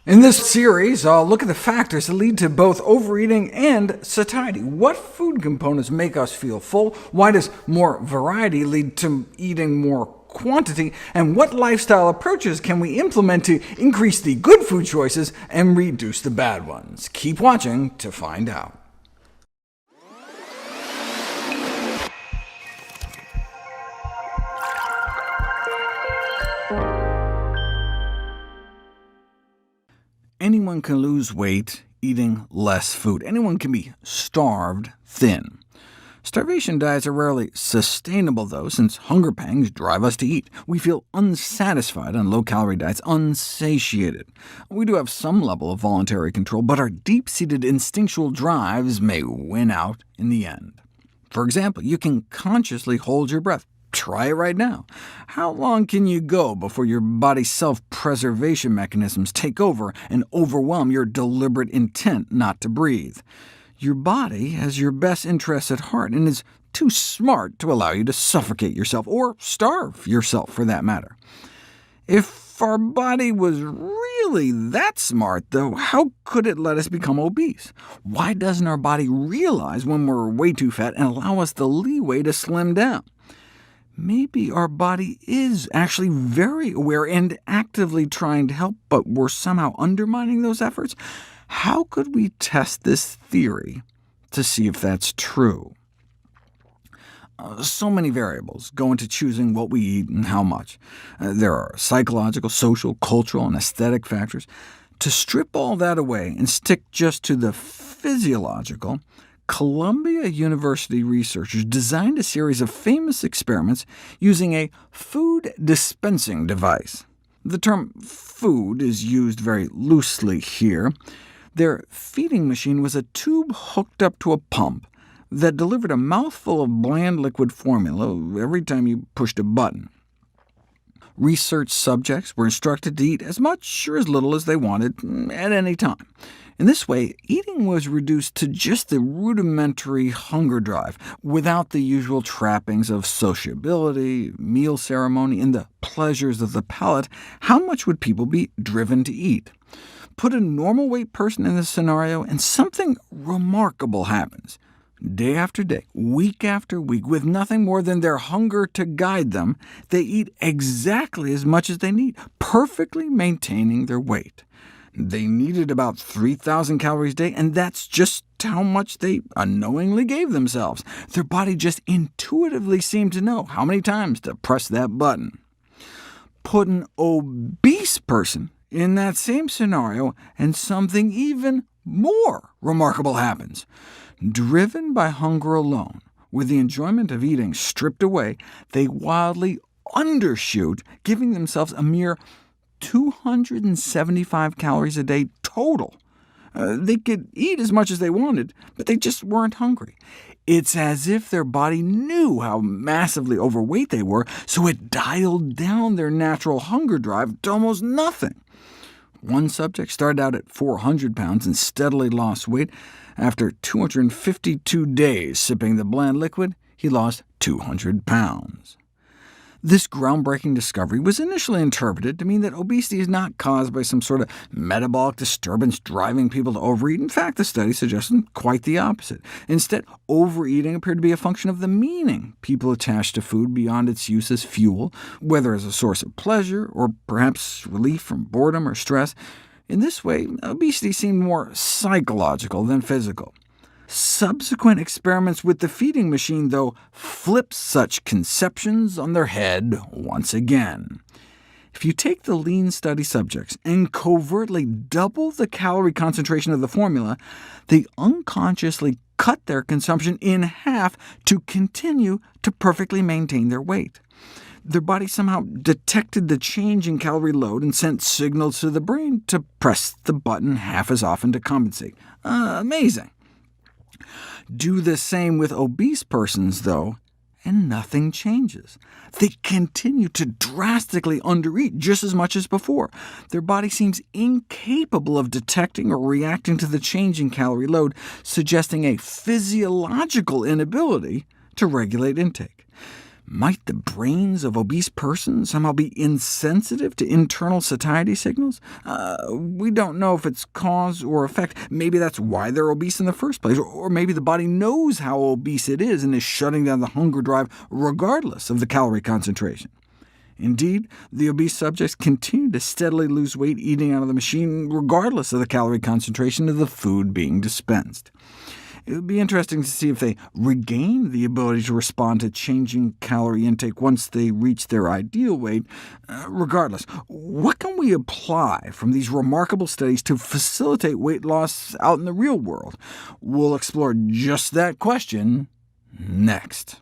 In this series, I'll look at the factors that lead to both overeating and satiety. What food components make us feel full? Why does more variety lead to eating more quantity? And what lifestyle approaches can we implement to increase the good food choices and reduce the bad ones? Keep watching to find out. Anyone can lose weight eating less food. Anyone can be starved thin. Starvation diets are rarely sustainable, though, since hunger pangs drive us to eat. We feel unsatisfied on low-calorie diets, unsatiated. We do have some level of voluntary control, but our deep-seated instinctual drives may win out in the end. For example, you can consciously hold your breath. Try it right now. How long can you go before your body's self-preservation mechanisms take over and overwhelm your deliberate intent not to breathe? Your body has your best interests at heart and is too smart to allow you to suffocate yourself, or starve yourself for that matter. If our body was really that smart, though, how could it let us become obese? Why doesn't our body realize when we're way too fat and allow us the leeway to slim down? Maybe our body is actually very aware and actively trying to help, but we're somehow undermining those efforts? How could we test this theory to see if that's true? So many variables go into choosing what we eat and how much. There are psychological, social, cultural, and aesthetic factors. To strip all that away and stick just to the physiological, Columbia University researchers designed a series of famous experiments using a food dispensing device. The term food is used very loosely here. Their feeding machine was a tube hooked up to a pump that delivered a mouthful of bland liquid formula every time you pushed a button. Research subjects were instructed to eat as much or as little as they wanted at any time. In this way, eating was reduced to just the rudimentary hunger drive, without the usual trappings of sociability, meal ceremony, and the pleasures of the palate. How much would people be driven to eat? Put a normal weight person in this scenario, and something remarkable happens. Day after day, week after week, with nothing more than their hunger to guide them, they eat exactly as much as they need, perfectly maintaining their weight. They needed about 3,000 calories a day, and that's just how much they unknowingly gave themselves. Their body just intuitively seemed to know how many times to press that button. Put an obese person in that same scenario, and something even more remarkable happens. Driven by hunger alone, with the enjoyment of eating stripped away, they wildly undershoot, giving themselves a mere 275 calories a day total. They could eat as much as they wanted, but they just weren't hungry. It's as if their body knew how massively overweight they were, so it dialed down their natural hunger drive to almost nothing. One subject started out at 400 pounds and steadily lost weight. After 252 days sipping the bland liquid, he lost 200 pounds. This groundbreaking discovery was initially interpreted to mean that obesity is not caused by some sort of metabolic disturbance driving people to overeat. In fact, the study suggested quite the opposite. Instead, overeating appeared to be a function of the meaning people attach to food beyond its use as fuel, whether as a source of pleasure, or perhaps relief from boredom or stress. In this way, obesity seemed more psychological than physical. Subsequent experiments with the feeding machine, though, flipped such conceptions on their head once again. If you take the lean study subjects and covertly double the calorie concentration of the formula, they unconsciously cut their consumption in half to continue to perfectly maintain their weight. Their body somehow detected the change in calorie load and sent signals to the brain to press the button half as often to compensate. Amazing. Do the same with obese persons, though, and nothing changes. They continue to drastically undereat just as much as before. Their body seems incapable of detecting or reacting to the change in calorie load, suggesting a physiological inability to regulate intake. Might the brains of obese persons somehow be insensitive to internal satiety signals? We don't know if it's cause or effect. Maybe that's why they're obese in the first place, or maybe the body knows how obese it is and is shutting down the hunger drive regardless of the calorie concentration. Indeed, the obese subjects continue to steadily lose weight eating out of the machine, regardless of the calorie concentration of the food being dispensed. It would be interesting to see if they regain the ability to respond to changing calorie intake once they reach their ideal weight. Regardless, what can we apply from these remarkable studies to facilitate weight loss out in the real world? We'll explore just that question next.